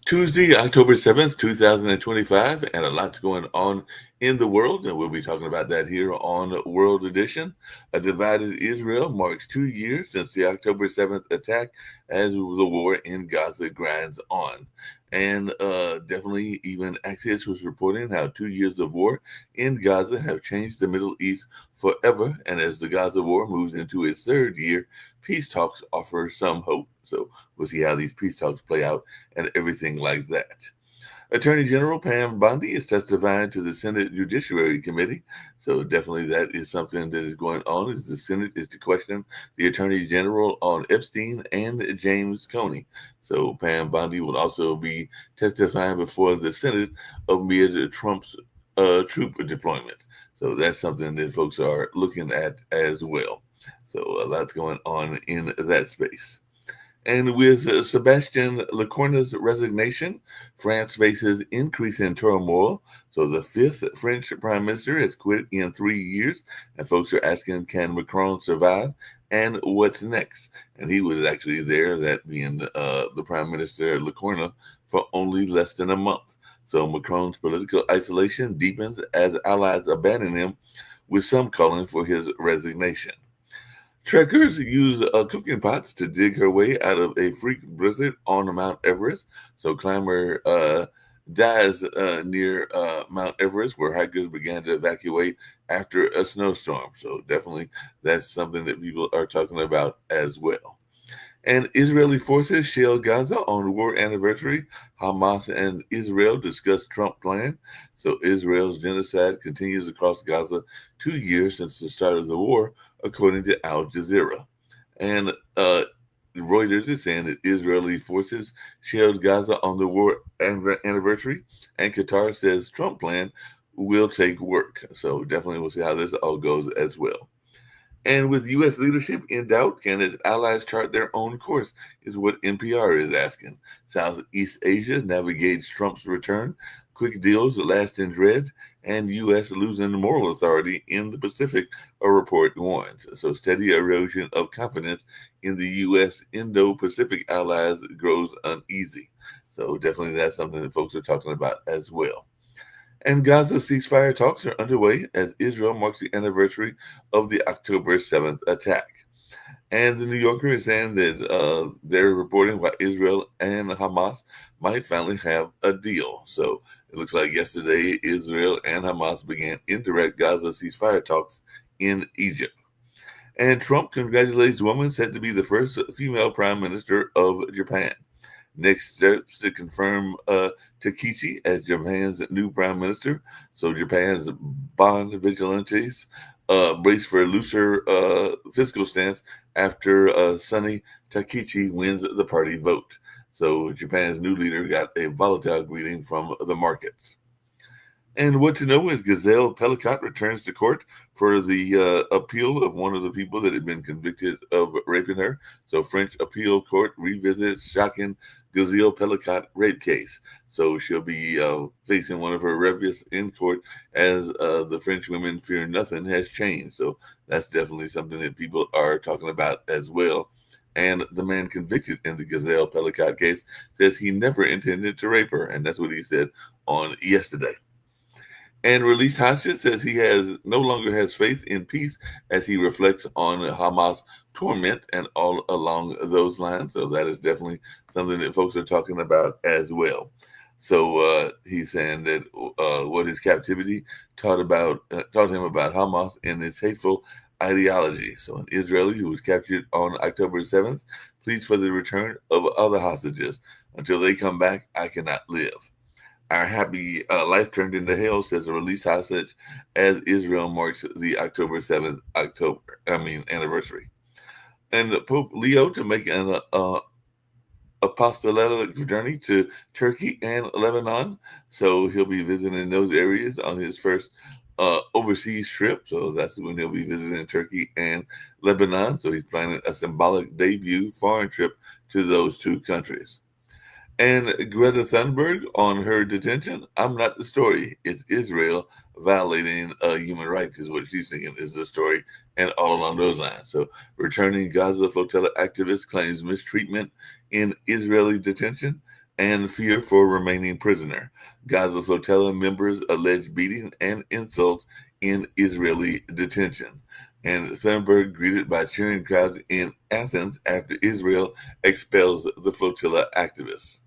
Tuesday, October 7th, 2025, and a lot's going on in the world, and we'll be talking about that here on World Edition. A divided Israel marks 2 years since the October 7th attack as the war in Gaza grinds on. And definitely, even Axios was reporting how 2 years of war in Gaza have changed the Middle East forever. And as the Gaza war moves into its third year, peace talks offer some hope. So we'll see how these peace talks play out and everything like that. Attorney General Pam Bondi is testifying to the Senate Judiciary Committee. So definitely that is something that is going on. Is the Senate is to question the Attorney General on Epstein and James Comey. So Pam Bondi will also be testifying before the Senate amid Trump's troop deployment. So that's something that folks are looking at as well. So a lot's going on in that space. And with Sebastian Lecornu's resignation, France faces increase in turmoil. So the fifth French prime minister has quit in 3 years, and folks are asking, can Macron survive? And what's next? And he was actually there, that being the prime minister Lecornu, for only less than a month. So Macron's political isolation deepens as allies abandon him, with some calling for his resignation. Trekkers use cooking pots to dig her way out of a freak blizzard on Mount Everest. So climber dies near Mount Everest, where hikers began to evacuate after a snowstorm. So definitely that's something that people are talking about as well. And Israeli forces shell Gaza on war anniversary. Hamas and Israel discuss Trump plan. So Israel's genocide continues across Gaza 2 years since the start of the war, according to Al Jazeera. And Reuters is saying that Israeli forces shelled Gaza on the war anniversary, and Qatar says Trump plan will take work. So definitely we'll see how this all goes as well. And with U.S. leadership in doubt, can its allies chart their own course, is what NPR is asking. Southeast Asia navigates Trump's return, quick deals last in dread, and U.S. losing moral authority in the Pacific, a report warns. So steady erosion of confidence in the U.S. Indo-Pacific allies grows uneasy. So definitely that's something that folks are talking about as well. And Gaza ceasefire talks are underway as Israel marks the anniversary of the October 7th attack. And the New Yorker is saying that they're reporting why Israel and Hamas might finally have a deal. So it looks like yesterday Israel and Hamas began indirect Gaza ceasefire talks in Egypt. And Trump congratulates woman said to be the first female prime minister of Japan. Next steps to confirm Takichi as Japan's new prime minister. So Japan's bond vigilantes brace for a looser fiscal stance after Sonny Takichi wins the party vote. So Japan's new leader got a volatile greeting from the markets. And what to know is Gazelle Pellicott returns to court for the appeal of one of the people that had been convicted of raping her. So French appeal court revisits shocking Gazelle Pellicott rape case. So she'll be facing one of her reps in court as the French women fear nothing has changed. So that's definitely something that people are talking about as well. And the man convicted in the Gazelle Pellicott case says he never intended to rape her. And that's what he said on yesterday. And Release Hodges says he no longer has faith in peace as he reflects on Hamas torment and all along those lines. So that is definitely something that folks are talking about as well. So he's saying that what his captivity taught him about Hamas and its hateful ideology. So an Israeli who was captured on October 7th pleads for the return of other hostages. Until they come back, I cannot live. Our happy life turned into hell, says a release hostage, as Israel marks the October 7th anniversary. And Pope Leo to make an apostolic journey to Turkey and Lebanon. So he'll be visiting those areas on his first overseas trip. So that's when he'll be visiting Turkey and Lebanon. So he's planning a symbolic debut foreign trip to those two countries. And Greta Thunberg on her detention. I'm not the story. It's Israel violating human rights is what she's thinking is the story, and all along those lines. So returning Gaza flotilla activist claims mistreatment in Israeli detention. and fear for remaining prisoner. Gaza flotilla members allege beating and insults in Israeli detention. And Thunberg greeted by cheering crowds in Athens after Israel expels the flotilla activists.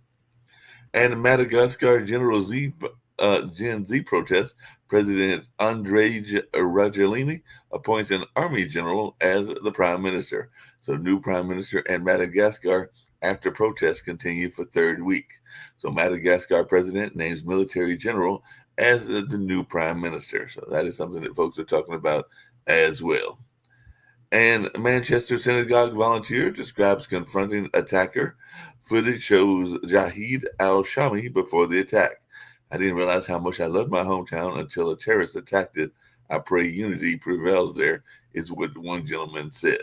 And Madagascar Gen Z protest, President Andrej Rajoelina appoints an army general as the prime minister. So new prime minister and Madagascar after protests continue for third week. So Madagascar president names military general as the new prime minister. So that is something that folks are talking about as well. And Manchester synagogue volunteer describes confronting attacker. Footage shows Jahid al-Shami before the attack. I didn't realize how much I loved my hometown until a terrorist attacked it. I pray unity prevails there, is what one gentleman said.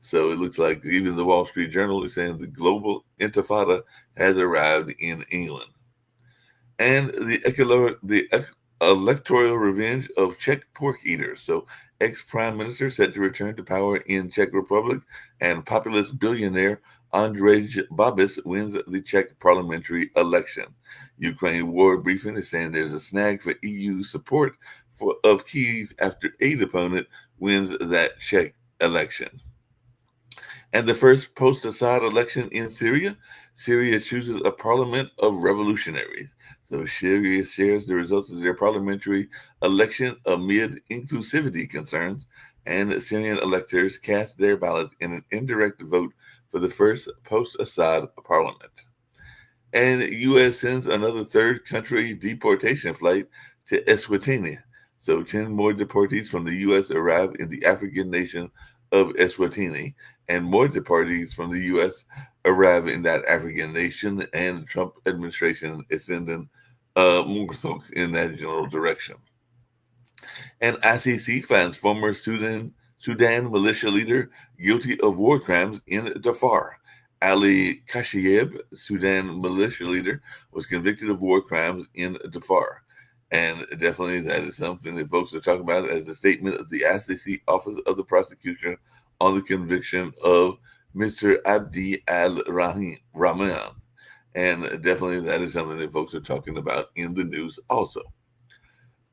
So it looks like even the Wall Street Journal is saying the global intifada has arrived in England. And the electoral revenge of Czech pork eaters. So ex-prime minister set to return to power in Czech Republic, and populist billionaire Andrej Babis wins the Czech parliamentary election. Ukraine war briefing is saying there's a snag for EU support of Kyiv after aid opponent wins that Czech election. And the first post-Assad election in Syria, Syria chooses a parliament of revolutionaries. So Syria shares the results of their parliamentary election amid inclusivity concerns, and Syrian electors cast their ballots in an indirect vote for the first post-Assad parliament. And U.S. sends another third country deportation flight to Eswatini. So 10 more deportees from the U.S. arrive in the African nation of Eswatini, and more deportees from the U.S. arrive in that African nation, and the Trump administration is sending more folks in that general direction. And ICC finds former Sudan militia leader guilty of war crimes in Darfur. Ali Kashayeb, Sudan militia leader, was convicted of war crimes in Darfur. And definitely that is something that folks are talking about as a statement of the ICC Office of the Prosecution on the conviction of Mr. Abdi al-Rahman. And definitely that is something that folks are talking about in the news also.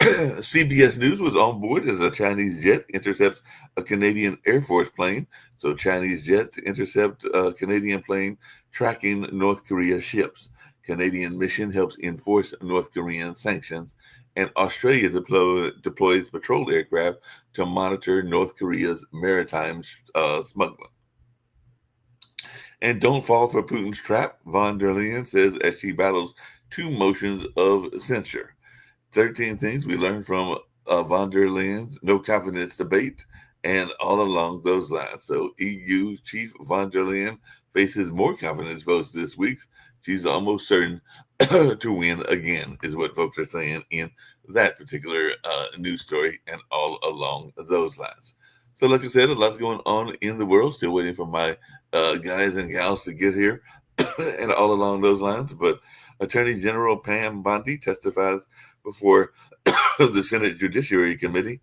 CBS News was on board as a Chinese jet intercepts a Canadian Air Force plane. So Chinese jets intercept a Canadian plane tracking North Korea ships. Canadian mission helps enforce North Korean sanctions, and Australia deploys patrol aircraft to monitor North Korea's maritime smuggling. And don't fall for Putin's trap, von der Leyen says as she battles 2 motions of censure. 13 things we learned from von der Leyen's no confidence debate, and all along those lines. So EU Chief von der Leyen faces more confidence votes this week. She's almost certain to win again, is what folks are saying in that particular news story, and all along those lines. So like I said, a lot's going on in the world. Still waiting for my guys and gals to get here and all along those lines. But Attorney General Pam Bondi testifies before the Senate Judiciary Committee,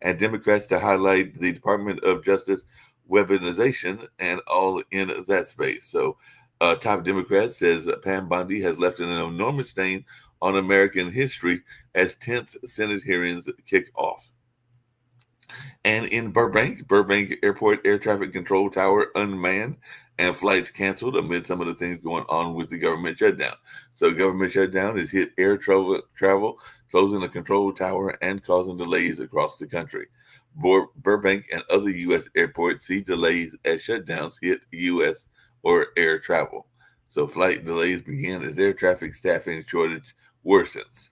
and Democrats to highlight the Department of Justice weaponization and all in that space. So top Democrat says Pam Bondi has left an enormous stain on American history as tense Senate hearings kick off. And in Burbank Airport air traffic control tower unmanned and flights canceled amid some of the things going on with the government shutdown. So government shutdown has hit air travel, closing the control tower and causing delays across the country. Burbank and other U.S. airports see delays as shutdowns hit U.S. or air travel. So flight delays begin as air traffic staffing shortage worsens.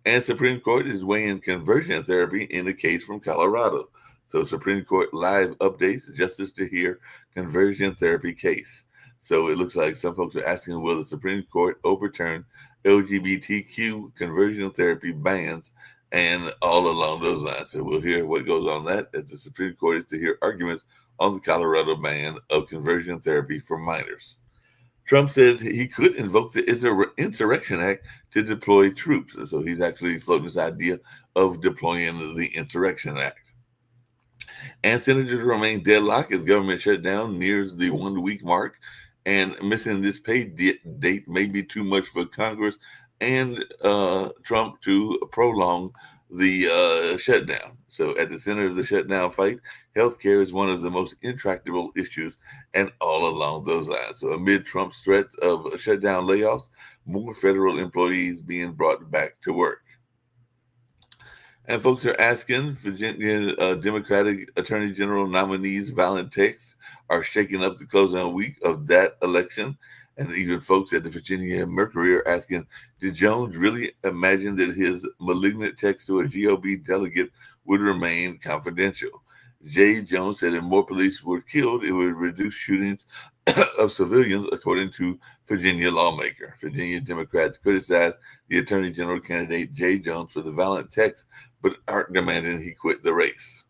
And Supreme Court is weighing conversion therapy in a case from Colorado. So Supreme Court live updates justice to hear conversion therapy case. So it looks like some folks are asking, will the Supreme Court overturn LGBTQ conversion therapy bans and all along those lines? So we'll hear what goes on that as the Supreme Court is to hear arguments on the Colorado ban of conversion therapy for minors. Trump said he could invoke the Insurrection Act to deploy troops. So he's actually floating this idea of deploying the Insurrection Act. And senators remain deadlocked as government shutdown nears the 1 week mark. and missing this pay date may be too much for Congress and Trump to prolong the shutdown. So, at the center of the shutdown fight, healthcare is one of the most intractable issues, and all along those lines. So, amid Trump's threats of shutdown layoffs, more federal employees being brought back to work. And folks are asking Virginia Democratic Attorney General nominees' violent texts are shaking up the closing week of that election. And even folks at the Virginia Mercury are asking, did Jones really imagine that his malignant text to a GOP delegate would remain confidential? Jay Jones said if more police were killed, it would reduce shootings of civilians, according to Virginia lawmaker. Virginia Democrats criticized the Attorney General candidate Jay Jones for the violent text, but aren't demanding he quit the race.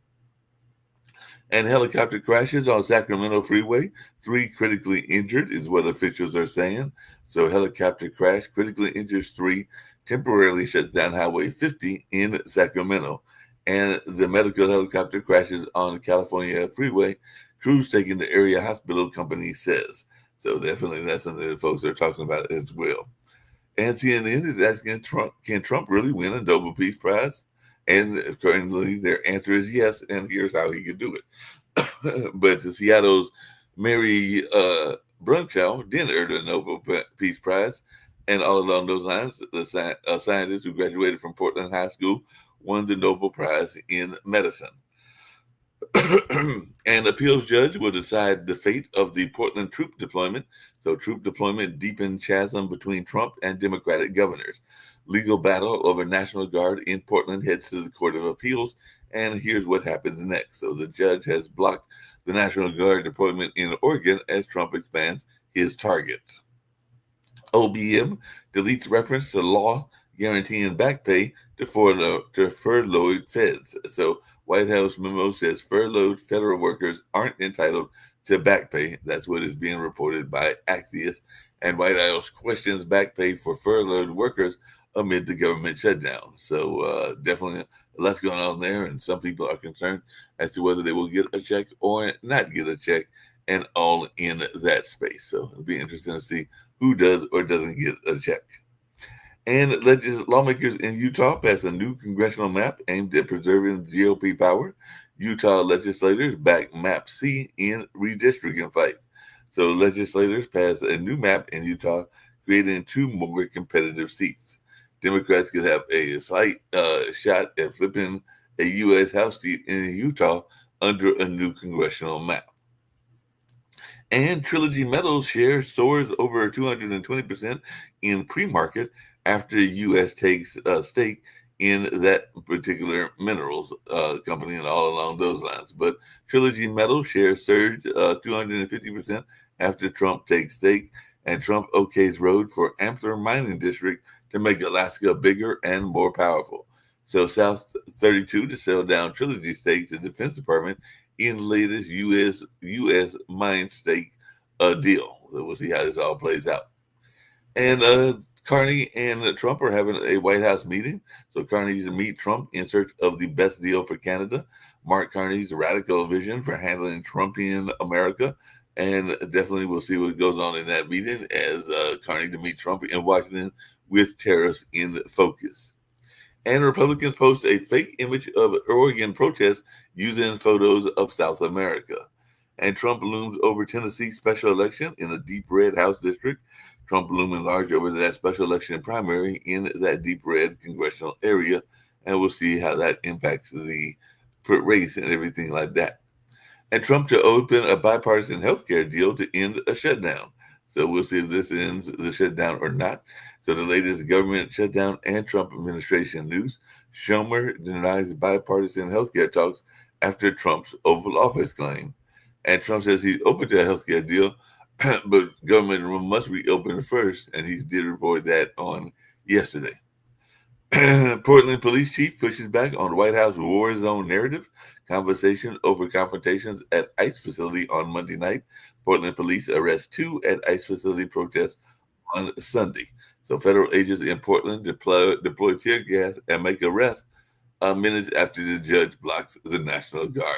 And helicopter crashes on Sacramento Freeway. 3 critically injured is what officials are saying. So helicopter crash critically injures 3, temporarily shuts down Highway 50 in Sacramento. And the medical helicopter crashes on California Freeway. Crews taking the area hospital, company says. So definitely that's something that folks are talking about as well. And CNN is asking Trump, can Trump really win a Nobel Peace Prize? And currently their answer is yes, and here's how he could do it. But the Seattle's Mary Brunkow did earn a Nobel Peace Prize. And all along those lines, the scientist who graduated from Portland High School won the Nobel Prize in medicine. An appeals judge will decide the fate of the Portland troop deployment. So troop deployment deepened chasm between Trump and Democratic governors. Legal battle over National Guard in Portland heads to the Court of Appeals, and here's what happens next. So the judge has blocked the National Guard deployment in Oregon as Trump expands his targets. OBM deletes reference to law guaranteeing back pay to furloughed feds. So White House memo says furloughed federal workers aren't entitled to back pay. That's what is being reported by Axios. And White House questions back pay for furloughed workers amid the government shutdown. So definitely a lot's going on there, and some people are concerned as to whether they will get a check or not get a check, and all in that space. So it'll be interesting to see who does or doesn't get a check. And lawmakers in Utah passed a new congressional map aimed at preserving GOP power. Utah legislators back Map C in redistricting fight. So legislators passed a new map in Utah, creating 2 more competitive seats. Democrats could have a slight shot at flipping a U.S. House seat in Utah under a new congressional map. And Trilogy Metals share soars over 220% in pre-market after U.S. takes a stake in that particular minerals company and all along those lines. But Trilogy Metals shares surged 250% after Trump takes stake, and Trump okays road for Ampler Mining District to make Alaska bigger and more powerful. So South 32 to sell down Trilogy stake to the Defense Department in latest U.S. mine stake deal. So we'll see how this all plays out. And Carney and Trump are having a White House meeting. So Carney to meet Trump in search of the best deal for Canada. Mark Carney's radical vision for handling Trumpian America. And definitely we'll see what goes on in that meeting as Carney to meet Trump in Washington with tariffs in focus. And Republicans post a fake image of Oregon protests using photos of South America. And Trump looms over Tennessee special election in a deep red House district. Trump looming large over that special election primary in that deep red congressional area. And we'll see how that impacts the race and everything like that. And Trump to open a bipartisan healthcare deal to end a shutdown. So we'll see if this ends the shutdown or not. So the latest government shutdown and Trump administration news. Schumer denies bipartisan healthcare talks after Trump's Oval Office claim. And Trump says he's open to a healthcare deal, but government must reopen first. And he did report that on yesterday. Portland police chief pushes back on White House war zone narrative. Conversation over confrontations at ICE facility on Monday night. Portland police arrest 2 at ICE facility protests on Sunday. So federal agents in Portland deploy tear gas and make arrests minutes after the judge blocks the National Guard.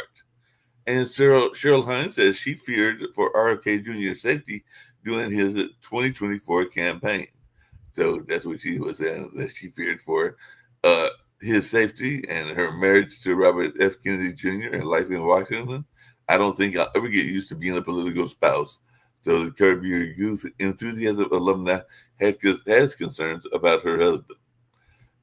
And Cheryl Hines says she feared for RFK Jr.'s safety during his 2024 campaign. So that's what she was saying, that she feared for uh, his safety and her marriage to Robert F. Kennedy Jr. and life in Washington. I don't think I'll ever get used to being a political spouse. So the Curb Your Youth Enthusiasm alumna has concerns about her husband.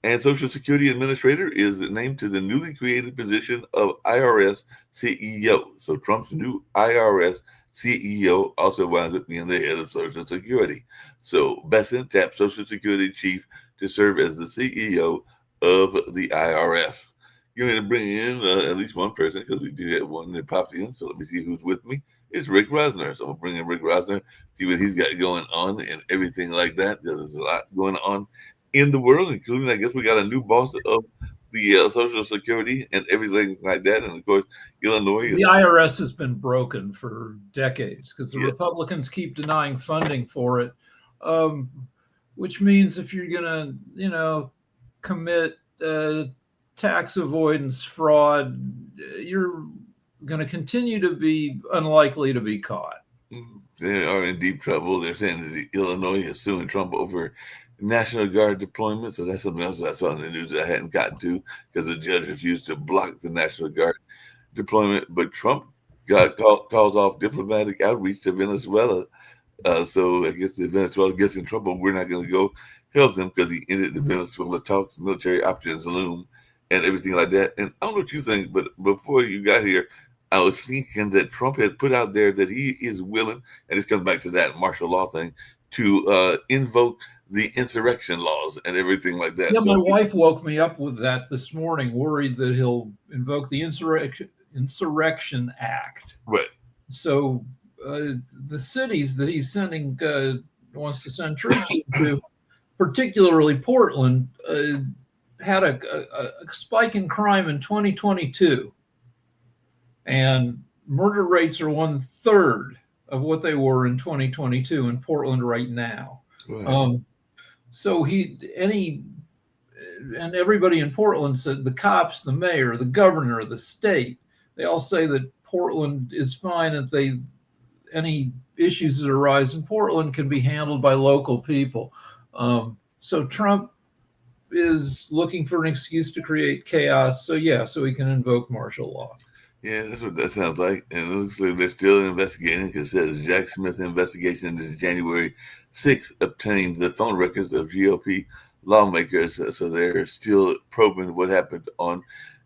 And Social Security Administrator is named to the newly created position of IRS CEO. So Trump's new IRS CEO also winds up being the head of Social Security. So Besson tapped Social Security chief to serve as the CEO of the IRS. You're going to bring in at least one person because we do have one that pops in. So let me see who's with me. It's Rick Rosner. So we'll bring in Rick Rosner, see what he's got going on and everything like that. Because there's a lot going on in the world, including, I guess, we got a new boss of the Social Security and everything like that. And of course, Illinois is. The IRS has been broken for decades because the Yeah. Republicans keep denying funding for it, which means if you're going to, commit tax avoidance fraud, you're going to continue to be unlikely to be caught. They are in deep trouble. They're saying that Illinois is suing Trump over National Guard deployment. So that's something else that I saw in the news that I hadn't gotten to because the judge refused to block the National Guard deployment. But Trump calls off diplomatic outreach to Venezuela. So I guess if Venezuela gets in trouble, we're not going to go help them because he ended the Venezuela talks, military options loom, and everything like that. And I don't know what you think, but before you got here, I was thinking that Trump has put out there that he is willing, and this comes back to that martial law thing, to invoke the insurrection laws and everything like that. Yeah, So my wife woke me up with that this morning, worried that he'll invoke the Insurrection Act. Right. So the cities that he's sending, wants to send troops to, particularly Portland, had a spike in crime in 2022. And murder rates are 1/3 of what they were in 2022 in Portland right now. Right. So everybody in Portland said, the cops, the mayor, the governor, the state, they all say that Portland is fine, that any issues that arise in Portland can be handled by local people. So Trump is looking for an excuse to create chaos. So he can invoke martial law. Yeah, that's what that sounds like. And it looks like they're still investigating because it says Jack Smith investigation into January 6th obtained the phone records of GOP lawmakers. So they're still probing what happened on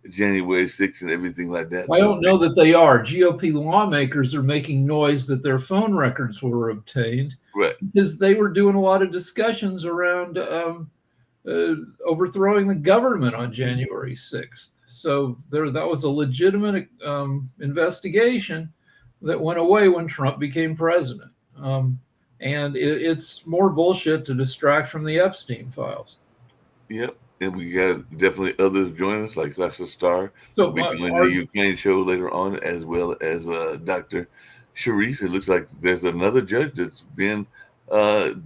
January 6th and everything like that. I don't know that they are. GOP lawmakers are making noise that their phone records were obtained. Right. Because they were doing a lot of discussions around overthrowing the government on January 6th. So that was a legitimate investigation that went away when Trump became president. And it's more bullshit to distract from the Epstein files. Yep. And we got definitely others join us, like Sasha Starr. So we'll be doing the Ukraine show later on, as well as Dr. Sharif. It looks like there's another judge that's been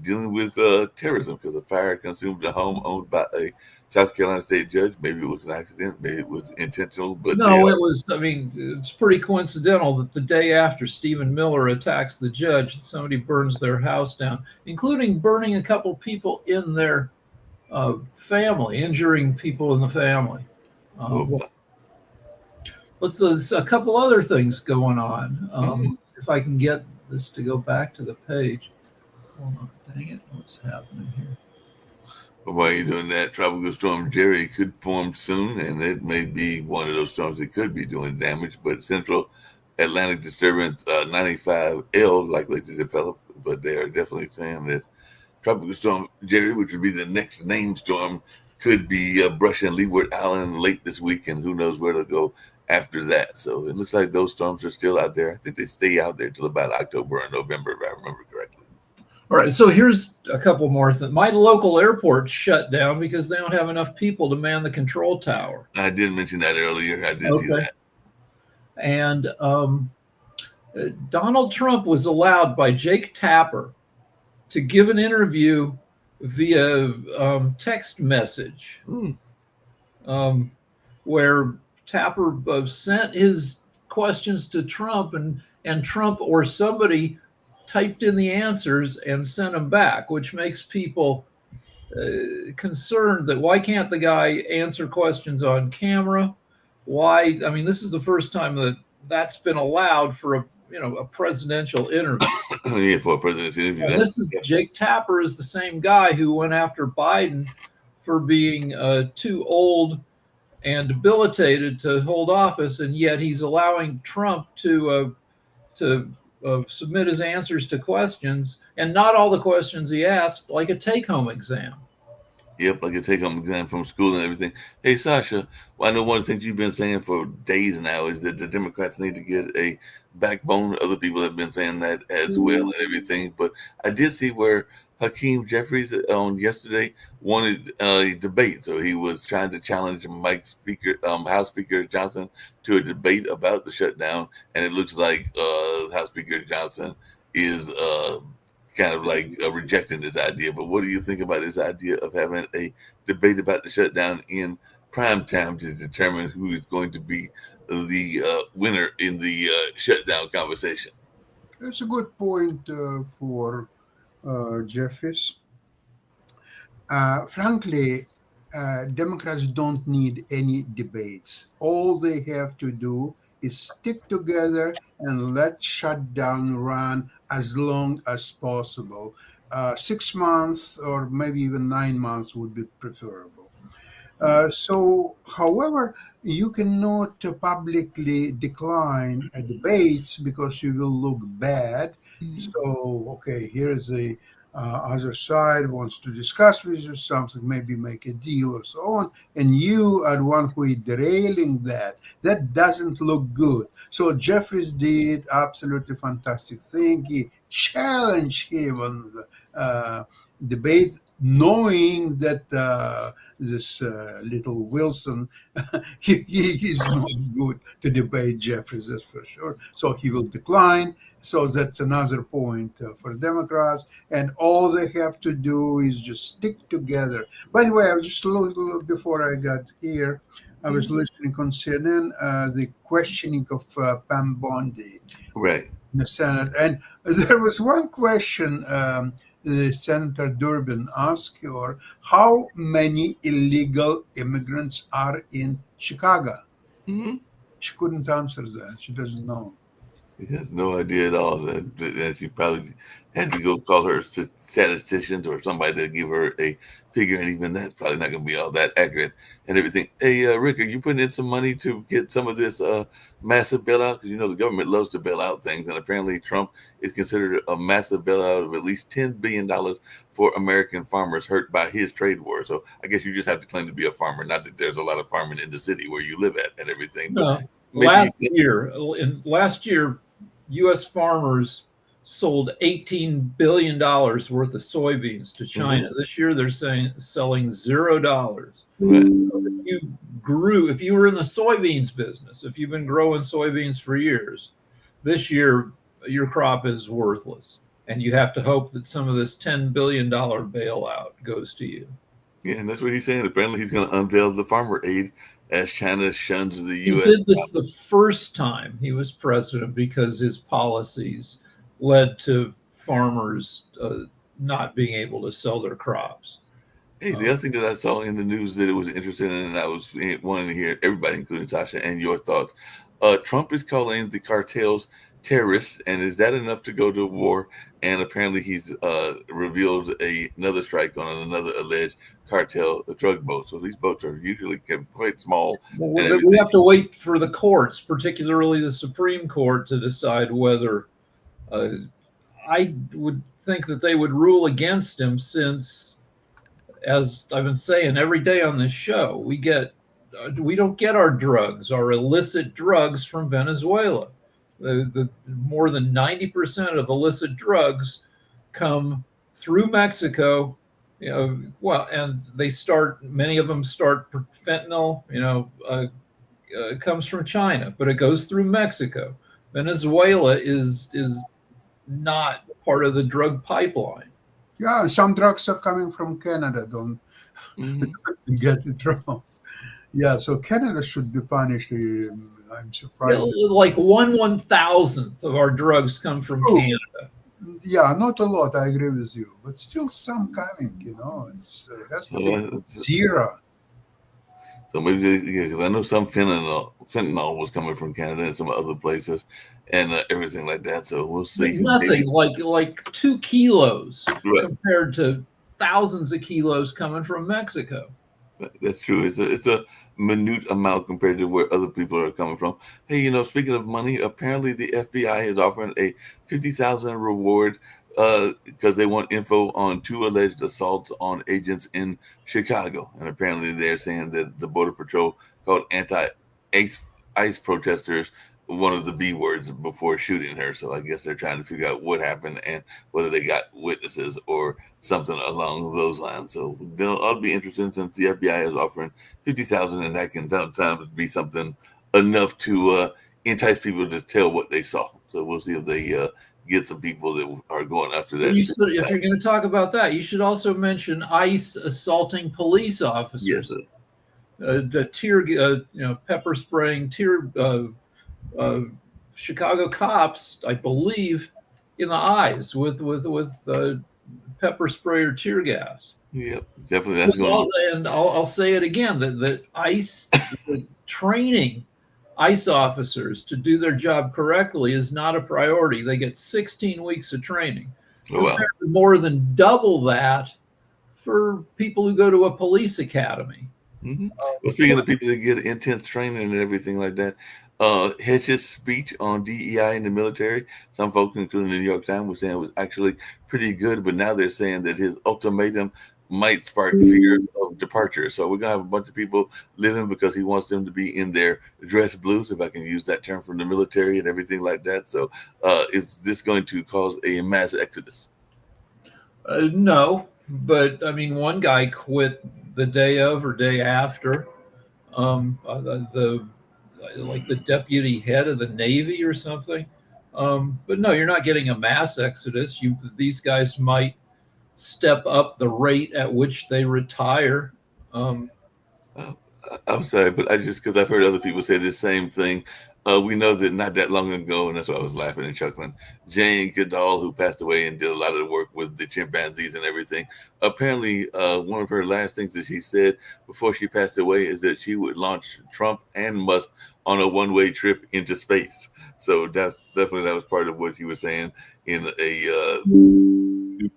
dealing with terrorism because a fire consumed a home owned by a South Carolina state judge. Maybe it was an accident, maybe it was intentional, but no, it was. I mean, it's pretty coincidental that the day after Stephen Miller attacks the judge, somebody burns their house down, including burning a couple people in their family, injuring people in the family. There's a couple other things going on. If I can get this to go back to the page. Hold on, dang it, what's happening here? But while you're doing that, Tropical Storm Jerry could form soon, and it may be one of those storms that could be doing damage. But Central Atlantic Disturbance 95L likely to develop, but they are definitely saying that Tropical Storm Jerry, which would be the next named storm, could be brushing Leeward Island late this week, and who knows where to go after that. So it looks like those storms are still out there. I think they stay out there till about October or November, if I remember correctly. All right, so here's a couple more things. My local airport shut down because they don't have enough people to man the control tower. I did mention that earlier. I did see that. And Donald Trump was allowed by Jake Tapper to give an interview via text message, where Tapper sent his questions to Trump, and Trump or somebody typed in the answers and sent them back, which makes people concerned that why can't the guy answer questions on camera? Why? I mean, this is the first time that that's been allowed for a presidential interview. Yeah, for a presidential interview. And this is Jake Tapper is the same guy who went after Biden for being too old and debilitated to hold office, and yet he's allowing Trump to submit his answers to questions, and not all the questions he asked, like a take-home exam. Yep, like a take-home exam from school and everything. Hey, Sasha, well, I know one of the things you've been saying for days now is that the Democrats need to get a backbone. Other people have been saying that as well and everything. But I did see where Hakeem Jeffries on yesterday wanted a debate. So he was trying to challenge House Speaker Johnson to a debate about the shutdown. And it looks like House Speaker Johnson is kind of like rejecting this idea. But what do you think about this idea of having a debate about the shutdown in prime time to determine who is going to be the winner in the shutdown conversation? That's a good point for Jeffries. Frankly, Democrats don't need any debates. All they have to do is stick together and let shutdown run as long as possible. 6 months or maybe even 9 months would be preferable. However, you cannot publicly decline debates because you will look bad. So, okay, here is the other side wants to discuss with you something, maybe make a deal or so on, and you are the one who is derailing that. That doesn't look good. So Jeffries did absolutely fantastic thing. He challenged him on the debate, knowing that this little Wilson, he is not good to debate Jeffries, that's for sure. So he will decline. So that's another point for Democrats. And all they have to do is just stick together. By the way, I was just before I got here, I was listening on CNN, the questioning of Pam Bondi Right. in the Senate. And there was one question Senator Durbin asked her, how many illegal immigrants are in Chicago? Mm-hmm. She couldn't answer that. She doesn't know. He has no idea at all. That she probably had to go call her statisticians or somebody to give her a figure, and even that's probably not going to be all that accurate and everything. Hey, Rick, are you putting in some money to get some of this massive bailout? Because the government loves to bail out things, and apparently Trump is considered a massive bailout of at least $10 billion for American farmers hurt by his trade war. So I guess you just have to claim to be a farmer, not that there's a lot of farming in the city where you live at and everything. No. Last year, U.S. farmers sold $18 billion worth of soybeans to China. Mm-hmm. This year, they're selling $0. Right. If you were in the soybeans business, if you've been growing soybeans for years, this year your crop is worthless, and you have to hope that some of this $10 billion bailout goes to you. Yeah, and that's what he's saying. Apparently, he's going to unveil the farmer aid as China shuns the U.S. He did this the first time he was president because his policies led to farmers not being able to sell their crops. Hey, the other thing that I saw in the news that it was interesting, and I was wanting to hear everybody, including Sasha, and your thoughts. Trump is calling the cartels terrorists, and is that enough to go to war? And apparently he's revealed another strike on another alleged cartel drug boat. So these boats are usually quite small. Well, we have to wait for the courts, particularly the Supreme Court, to decide whether I would think that they would rule against him, since, as I've been saying every day on this show, we don't get our illicit drugs from Venezuela. The more than 90% of illicit drugs come through Mexico, and many of them start fentanyl, comes from China, but it goes through Mexico. Venezuela is not part of the drug pipeline. Yeah, some drugs are coming from Canada, don't get it wrong. Yeah, so Canada should be punished. I'm surprised. Like 1/1000th of our drugs come from Canada. Yeah, not a lot. I agree with you, but still some coming. It has to be So, zero. so maybe yeah, because I know some fentanyl was coming from Canada and some other places, and everything like that. So we'll see. Nothing Maybe like 2 kilos right. compared to thousands of kilos coming from Mexico. That's true. It's a minute amount compared to where other people are coming from. Hey, speaking of money, apparently the FBI is offering a 50,000 reward because they want info on two alleged assaults on agents in Chicago, and apparently they're saying that the Border Patrol called anti-ICE protesters one of the B words before shooting her. So I guess they're trying to figure out what happened and whether they got witnesses or something along those lines. So I'll be interested since the FBI is offering 50,000, and that can sometimes be something enough to entice people to tell what they saw. So we'll see if they get some people that are going after that. If you're going to talk about that, you should also mention ICE assaulting police Yes, officers, sir. the pepper spraying uh, Chicago cops, I believe, in the eyes with pepper spray or tear gas. Yep, definitely. That's going on. I'll say it again that ICE the training ICE officers to do their job correctly is not a priority. They get 16 weeks of training, Oh, well. compared to more than double that for people who go to a police academy. Mm-hmm. Well, speaking of people that get intense training and everything like that, Hedges' speech on DEI in the military, some folks, including the New York Times, were saying it was actually pretty good, but now they're saying that his ultimatum might spark fears of departure. So we're gonna have a bunch of people living because he wants them to be in their dress blues, if I can use that term, from the military and everything like that. So is this going to cause a mass exodus? No, but I mean, one guy quit the day of or day after. The like the deputy head of the Navy or something. But no, you're not getting a mass exodus. These guys might step up the rate at which they retire. Um, Uh, I'm sorry, but I just because I've heard other people say the same thing. We know that not that long ago, and that's why I was laughing and chuckling. Jane Goodall, who passed away and did a lot of the work with the chimpanzees and everything, apparently one of her last things that she said before she passed away is that she would launch Trump and Musk on a one-way trip into space. So that's definitely that was part of what she was saying in a new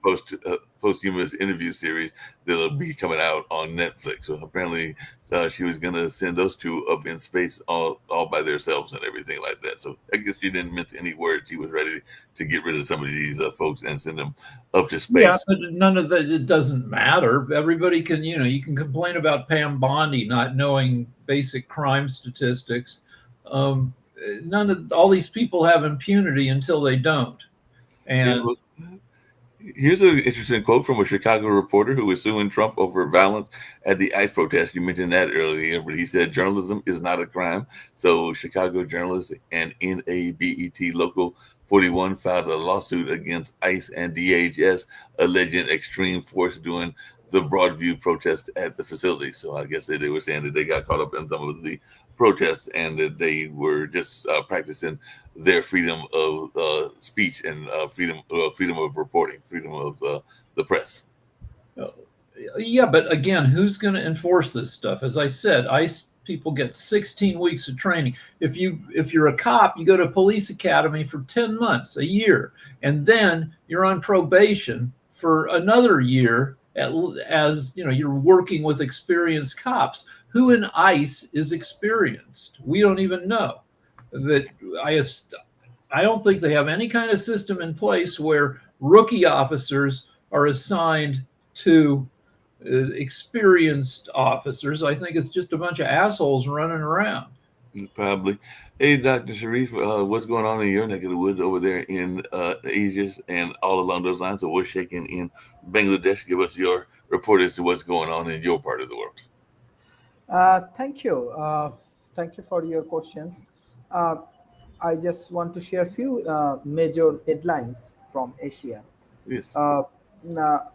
posthumous interview series that'll be coming out on Netflix. So apparently, she was gonna send those two up in space all by themselves and everything like that. So I guess she didn't mince any words. She was ready to get rid of some of these folks and send them up to space. yeah, but none of that. It doesn't matter. Everybody can, you can complain about Pam Bondi not knowing basic crime statistics. Um, None of all these people have impunity until they don't. Yeah, And well, here's an interesting quote from a Chicago reporter who was suing Trump over violence at the ICE protest. You mentioned that earlier, but he said journalism is not a crime. So Chicago journalists and NABET Local 41 filed a lawsuit against ICE and DHS alleging extreme force during the Broadview protest at the facility. So I guess they were saying that they got caught up in some of the protests and that they were just practicing their freedom of speech and freedom of reporting, freedom of the press. uh, yeah, but again, who's going to enforce this stuff? As I said, ICE people get 16 weeks of training. If you're a cop, you go to police academy for 10 months, a year, and then you're on probation for another year as you're working with experienced cops. Who in ICE is experienced? We don't even know. That I don't think they have any kind of system in place where rookie officers are assigned to experienced officers. I think it's just a bunch of assholes running around. Probably. Hey, Dr. Sharif, what's going on in your neck of the woods over there in Asia and all along those lines? So what's shaking in Bangladesh? Give us your report as to what's going on in your part of the world. Thank you. Thank you for your questions. Uh, I just want to share a few major headlines from Asia. Yes. Now,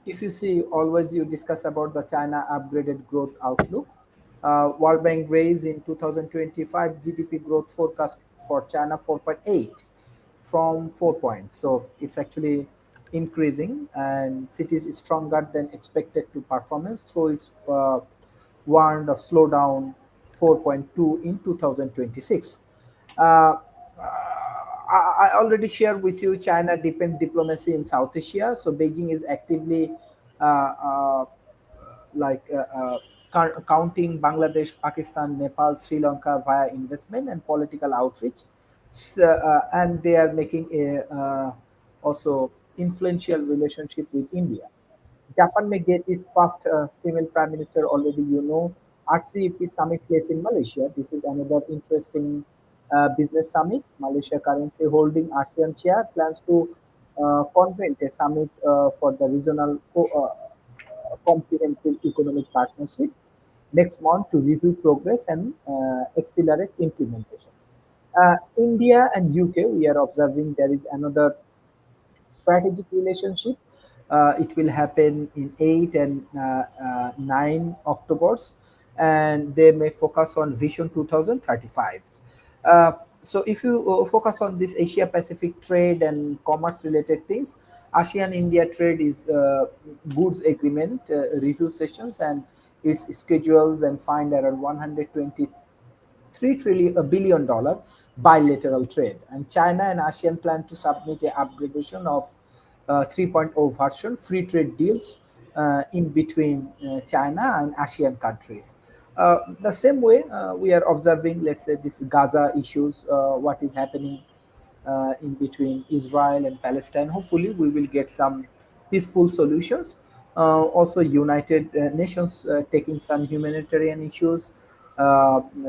if you see, always you discuss about the China upgraded growth outlook. World Bank raised in 2025 GDP growth forecast for China 4.8 from 4 points. So it's actually increasing, and cities is stronger than expected to performance through its warned of slowdown 4.2 in 2026. Uh, I already shared with you China depend diplomacy in South Asia. So Beijing is actively uh, uh, like counting Bangladesh, Pakistan, Nepal, Sri Lanka via investment and political outreach. So, and they are making a also influential relationship with India. Japan may get its first female prime minister already. RCEP summit place in Malaysia. This is another interesting business summit. Malaysia currently holding ASEAN chair plans to convene a summit for the regional comprehensive economic partnership next month to review progress and accelerate implementation. India and UK, we are observing there is another strategic relationship. It will happen in 8 and 9 Octobers, and they may focus on Vision 2035. Uh, so, if you focus on this Asia Pacific trade and commerce related things, ASEAN India trade is goods agreement review sessions, and its schedules and find around 120 $3 billion bilateral trade. And China and ASEAN plan to submit a upgradation of 3.0 version free trade deals in between China and ASEAN countries. The same way we are observing, let's say, this Gaza issues, what is happening in between Israel and Palestine. Hopefully, we will get some peaceful solutions. Also, United Nations taking some humanitarian issues,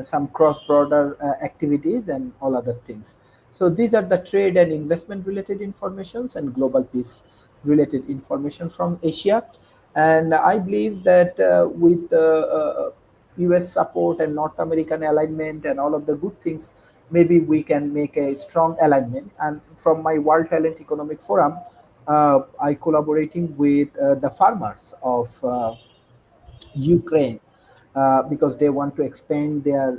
some cross-border activities, and all other things. So these are the trade and investment related informations and global peace related information from Asia. And I believe that with US support and North American alignment and all of the good things, maybe we can make a strong alignment. And from my World Talent Economic Forum, I collaborating with the farmers of Ukraine because they want to expand their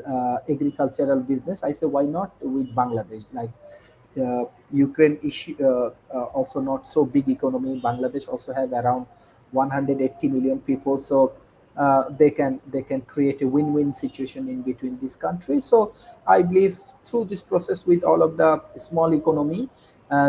agricultural business. I say, why not with Bangladesh? Like Ukraine issue, also not so big economy. Bangladesh also have around 180 million people, so they can create a win-win situation in between these countries. So I believe through this process with all of the small economy,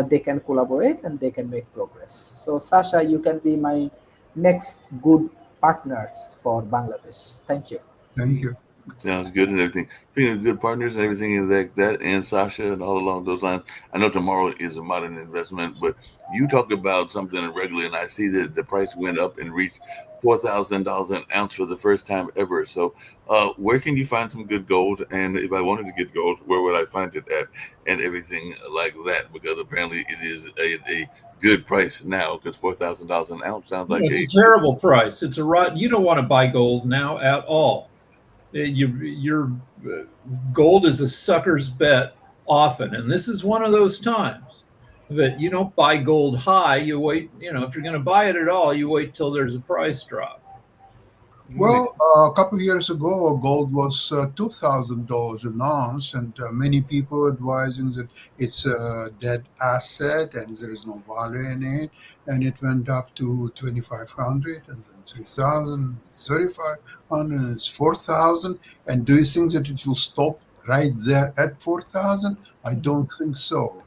they can collaborate and they can make progress. So Sasha, you can be my next good partners for Bangladesh. Thank you. Thank you. Sounds good and everything. Speaking of good partners and everything like that, and Sasha and all along those lines, I know tomorrow is a modern investment, but you talk about something regularly, and I see that the price went up and reached $4,000 an ounce for the first time ever. So, where can you find some good gold? And if I wanted to get gold, where would I find it at? And everything like that, because apparently it is a good price now, because $4,000 an ounce sounds like It's a a terrible price. It's a right. You don't want to buy gold now at all. Your gold is a sucker's bet often, and this is one of those times that you don't buy gold high. You wait. If you're going to buy it at all, you wait till there's a price drop. Well, a couple of years ago, gold was $2,000 an ounce, and many people advising that it's a dead asset and there is no value in it. And it went up to 2,500, and then 3,000, 3,500, and it's 4,000. And do you think that it will stop right there at 4,000? I don't think so.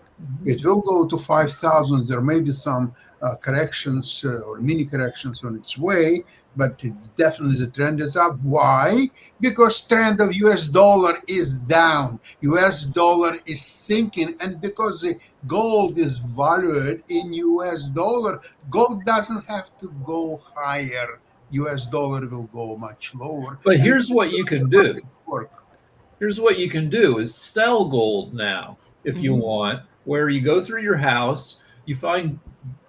It will go to 5,000. There may be some corrections or mini corrections on its way, but it's definitely the trend is up. Why? Because trend of US dollar is down. US dollar is sinking, and because the gold is valued in US dollar, gold doesn't have to go higher. US dollar will go much lower. But here's what you can do. Work. Here's what you can do is sell gold now if you want, where you go through your house, you find,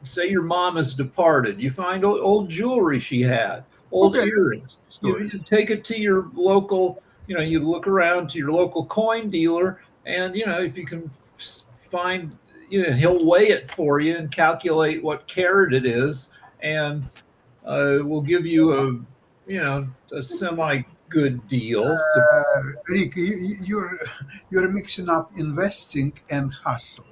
say your mom has departed, you find old jewelry she had, old Okay. earrings. You take it to your local, you look around to your local coin dealer, and if you can find, he'll weigh it for you and calculate what carat it is, and we'll give you a semi good deal. Rick, you're mixing up investing and hustle.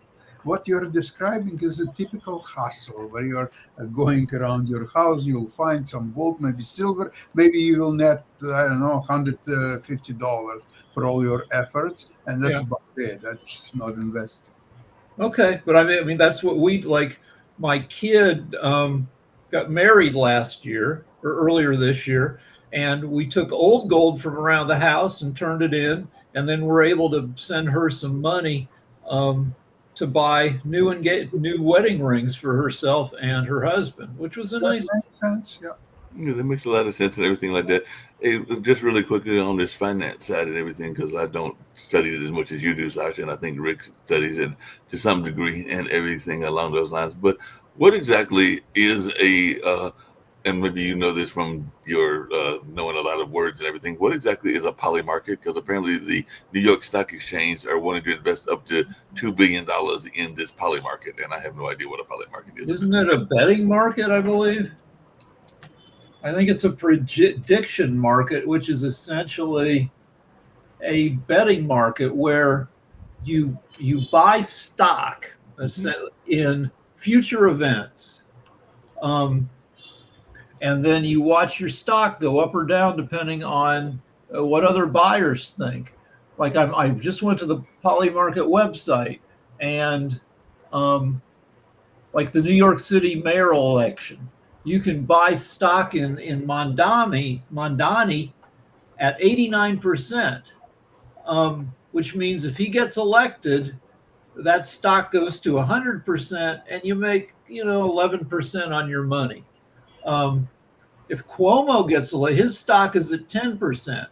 what you're describing is a typical hustle where you're going around your house, you'll find some gold, maybe silver, maybe you will net, I don't know, $150 for all your efforts, and that's Yeah. about it. That's not investing. Okay, but I mean that's what we like. My kid got married last year or earlier this year, and we took old gold from around the house and turned it in, and then we're able to send her some money um, to buy new wedding rings for herself and her husband, which was a That nice. makes sense. Yeah. Yeah, that makes a lot of sense and everything like that. Hey, just really quickly on this finance side and everything, because I don't study it as much as you do, Sasha, and I think Rick studies it to some degree and everything along those lines. But what exactly is and maybe you know this from your knowing a lot of words and everything, what exactly is a poly market? Because apparently the New York Stock Exchange are wanting to invest up to $2 billion in this poly market, and I have no idea what a poly market is. Isn't it a betting market? I believe. I think it's a prediction market, which is essentially a betting market where you buy stock in future events, um, and then you watch your stock go up or down depending on what other buyers think. Like I just went to the Poly Market website, and like the New York City mayoral election, you can buy stock in Mondani at 89%, which means if he gets elected, that stock goes to 100% and you make 11% on your money. If Cuomo gets elected, his stock is at 10%.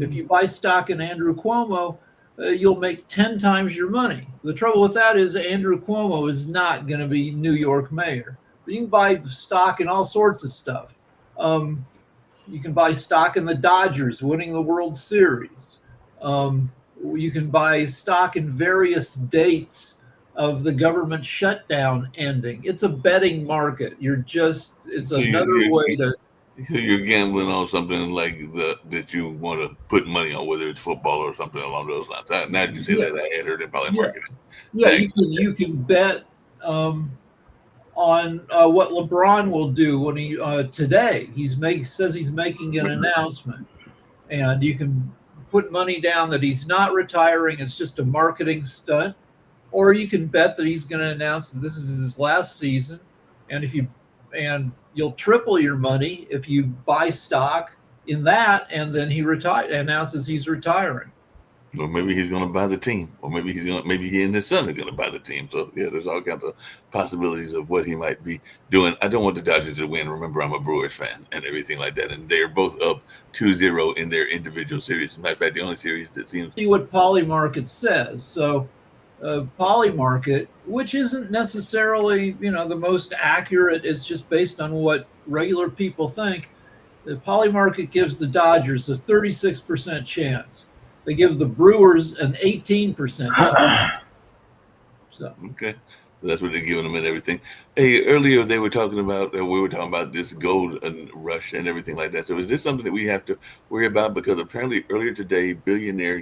If you buy stock in Andrew Cuomo, you'll make 10 times your money. The trouble with that is Andrew Cuomo is not going to be New York mayor. But you can buy stock in all sorts of stuff. You can buy stock in the Dodgers winning the World Series. You can buy stock in various dates of the government shutdown ending. It's a betting market. It's another way to. So you're gambling on something like that you want to put money on, whether it's football or something along those lines. Now that you say that, I had heard it probably marketing. Yeah, you can bet on what LeBron will do when he today. Says he's making an announcement, and you can put money down that he's not retiring. It's just a marketing stunt, or you can bet that he's going to announce that this is his last season, and you'll triple your money if you buy stock in that, and then he announces he's retiring. Or maybe he's going to buy the team, or maybe he and his son are going to buy the team. So yeah, there's all kinds of possibilities of what he might be doing. I don't want the Dodgers to win. Remember, I'm a Brewers fan and everything like that, and they're both up 2-0 in their individual series. As a matter of fact, the only series that seems. See what Poly Market says. So, Poly Market, which isn't necessarily the most accurate, it's just based on what regular people think. The Poly Market gives the Dodgers a 36% chance. They give the Brewers an 18%. So okay, so that's what they're giving them and everything. Hey, earlier we were talking about this gold rush and everything like that. So is this something that we have to worry about? Because apparently earlier today, billionaire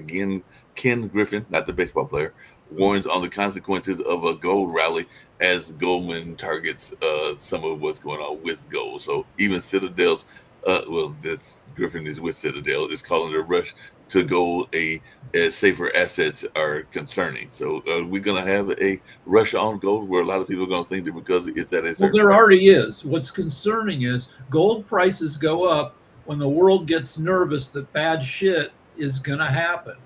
Ken Griffin, not the baseball player, warns on the consequences of a gold rally as Goldman targets some of what's going on with gold. So even Citadel's, this Griffin is with Citadel, is calling the rush to gold as safer assets are concerning. So are we going to have a rush on gold where a lot of people are going to think that because it's at a certain there already is. What's concerning is gold prices go up when the world gets nervous that bad shit is going to happen.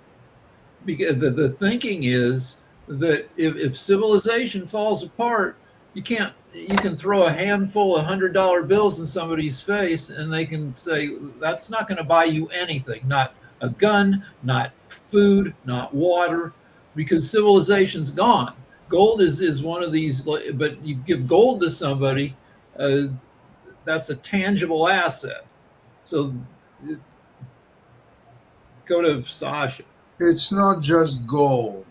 Because the thinking is that if civilization falls apart, you can throw a handful of $100 bills in somebody's face and they can say that's not going to buy you anything, not a gun, not food, not water, because civilization's gone. Gold is one of these, but you give gold to somebody, that's a tangible asset. So go to Sasha. It's not just gold.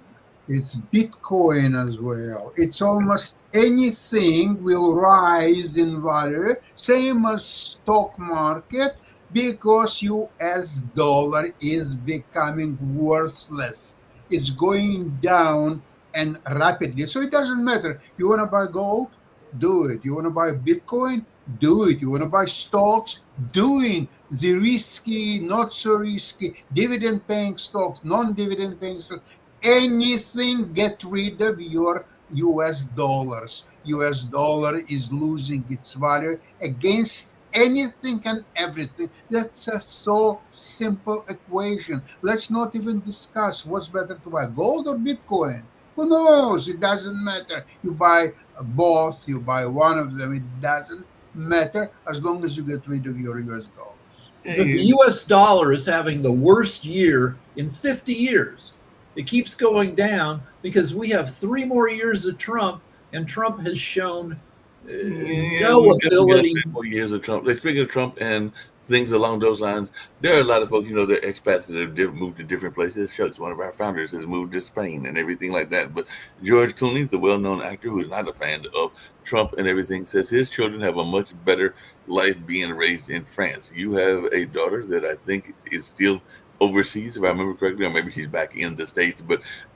It's Bitcoin as well. It's almost anything will rise in value, same as stock market, because US dollar is becoming worthless. It's going down and rapidly. So it doesn't matter. You want to buy gold? Do it. You want to buy Bitcoin? Do it. You want to buy stocks? Doing the risky, not so risky, dividend paying stocks, non dividend paying stocks, anything, get rid of your US dollars. US dollar is losing its value against anything and everything. That's a so simple equation. Let's not even discuss what's better to buy, gold or Bitcoin. Who knows? It doesn't matter. You buy both, you buy one of them, it doesn't matter as long as you get rid of your US dollars. The US dollar is having the worst year in 50 years. It keeps going down because we have 3 more years of Trump, and Trump has shown no ability. 3 more years of Trump. Speaking of Trump and things along those lines, there are a lot of folks, they're expats that have moved to different places. Shucks, one of our founders has moved to Spain and everything like that. But George Clooney, the well-known actor who is not a fan of Trump and everything, says his children have a much better life being raised in France. You have a daughter that I think is still overseas, if I remember correctly, or maybe she's back in the States,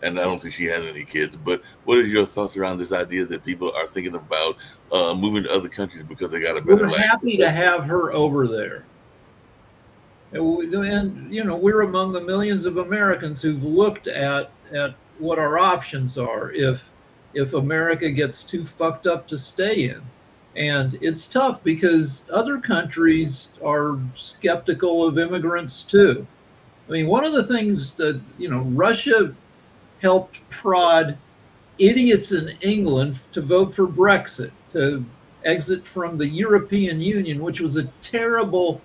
and I don't think she has any kids. But what are your thoughts around this idea that people are thinking about moving to other countries because they got a better We're life? happy to have her over there. And we're among the millions of Americans who've looked at what our options are if America gets too fucked up to stay in. And it's tough because other countries are skeptical of immigrants too. I mean, one of the things that, Russia helped prod idiots in England to vote for Brexit, to exit from the European Union, which was a terrible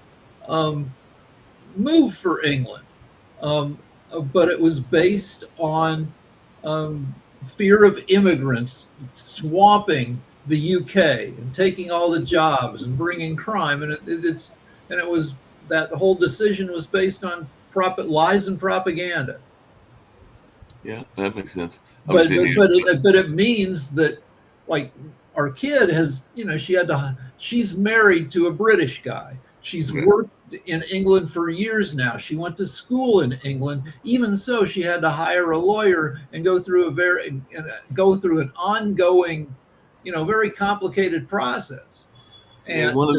move for England. But it was based on fear of immigrants swamping the UK and taking all the jobs and bringing crime. And it was that the whole decision was based on lies and propaganda. Yeah, that makes sense. But it means that, like, our kid has, she's married to a British guy. She's worked in England for years now. She went to school in England. Even so, she had to hire a lawyer and go through an ongoing, very complicated process. And one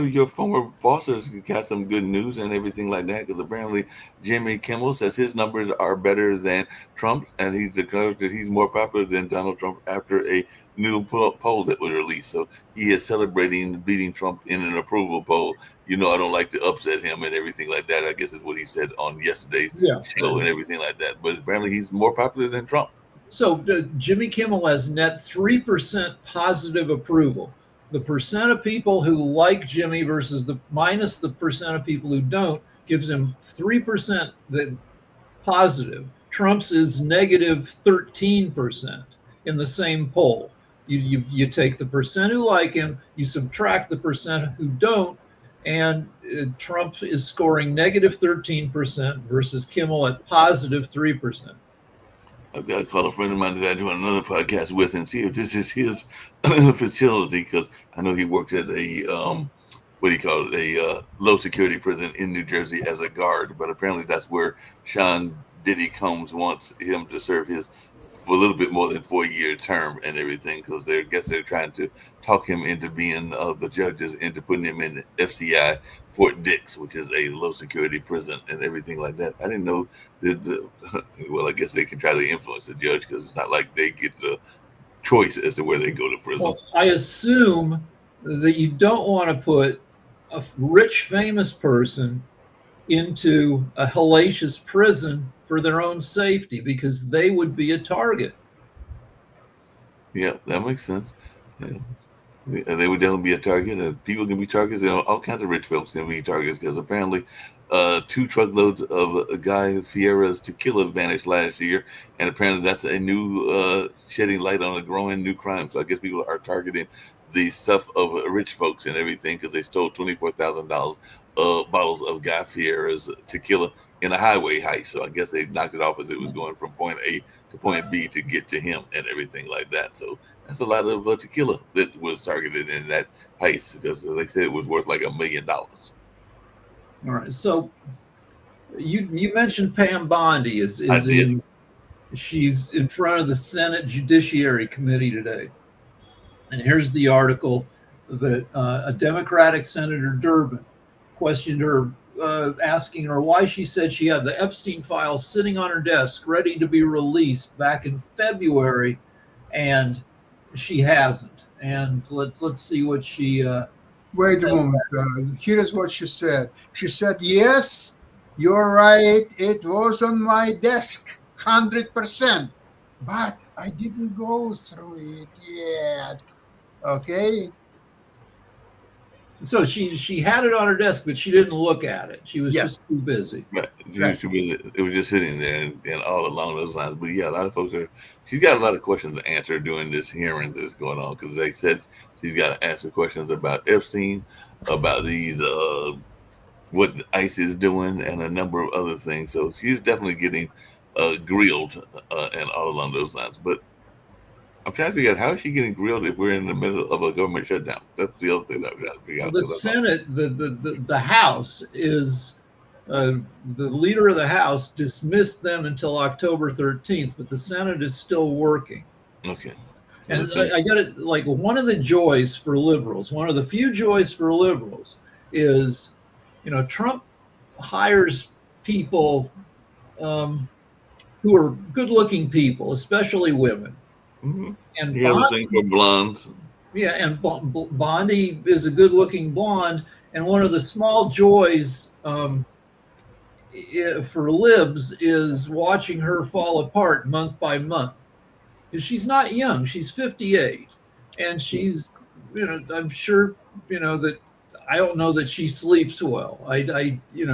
of your former bosses got some good news and everything like that, because apparently Jimmy Kimmel says his numbers are better than Trump's, and he's declared that he's more popular than Donald Trump after a new poll that was released. So he is celebrating beating Trump in an approval poll. I don't like to upset him and everything like that, I guess is what he said on yesterday's show and everything like that. But apparently he's more popular than Trump. So Jimmy Kimmel has net 3% positive approval. The percent of people who like Jimmy versus minus the percent of people who don't gives him 3% that positive. Trump's is negative 13% in the same poll. You take the percent who like him, you subtract the percent who don't, and Trump is scoring negative 13% versus Kimmel at positive 3%. I've got to call a friend of mine that I do another podcast with and see if this is his facility, because I know he worked at a low security prison in New Jersey as a guard, but apparently that's where Sean Diddy Combs wants him to serve his for a little bit more than 4-year term and everything, because they're trying to talk him into being the judges into putting him in FCI Fort Dix, which is a low security prison and everything like that. I didn't know that. Well, I guess they can try to influence the judge, because it's not like they get the choice as to where they go to prison. Well, I assume that you don't want to put a rich, famous person into a hellacious prison for their own safety, because they would be a target. Yeah, that makes sense. Yeah. They would definitely be a target, and people can be targets. All kinds of rich folks can be targets, because apparently 2 truckloads of Guy Fieri's tequila vanished last year, and apparently that's a new shedding light on a growing new crime. So I guess people are targeting the stuff of rich folks and everything, because they stole $24,000 bottles of Guy Fieri's tequila in a highway heist. So I guess they knocked it off as it was going from point A to point B to get to him and everything like that. So that's a lot of tequila that was targeted in that heist, because they said it was worth like $1 million. All right. So you mentioned Pam Bondi is in She's in front of the Senate Judiciary Committee today. And here's the article that a Democratic Senator Durbin questioned her, asking her why she said she had the Epstein files sitting on her desk ready to be released back in February, and she hasn't. And let's see what she. Wait a moment. Here is what she said. She said, "Yes, you're right. It was on my desk, 100%, but I didn't go through it yet." Okay. So she had it on her desk, but she didn't look at it. She was just too busy. Right. It was just sitting there and all along those lines. But yeah, a lot of folks she's got a lot of questions to answer during this hearing that's going on, because they said she's got to answer questions about Epstein, about these, what ICE is doing, and a number of other things. So she's definitely getting grilled and all along those lines. But I'm trying to figure out, how is she getting grilled if we're in the middle of a government shutdown? That's the other thing that I'm trying to figure out. The Senate, the House is, the leader of the House dismissed them until October 13th, but the Senate is still working. Okay. And I got it. Like, one of the joys for liberals, one of the few joys for liberals is, Trump hires people who are good-looking people, especially women. Mm-hmm. And you ever seen for blondes? Yeah, and Bondi is a good-looking blonde, and one of the small joys for libs is watching her fall apart month by month. She's not young; she's 58, and she's, I'm sure, that I don't know that she sleeps well.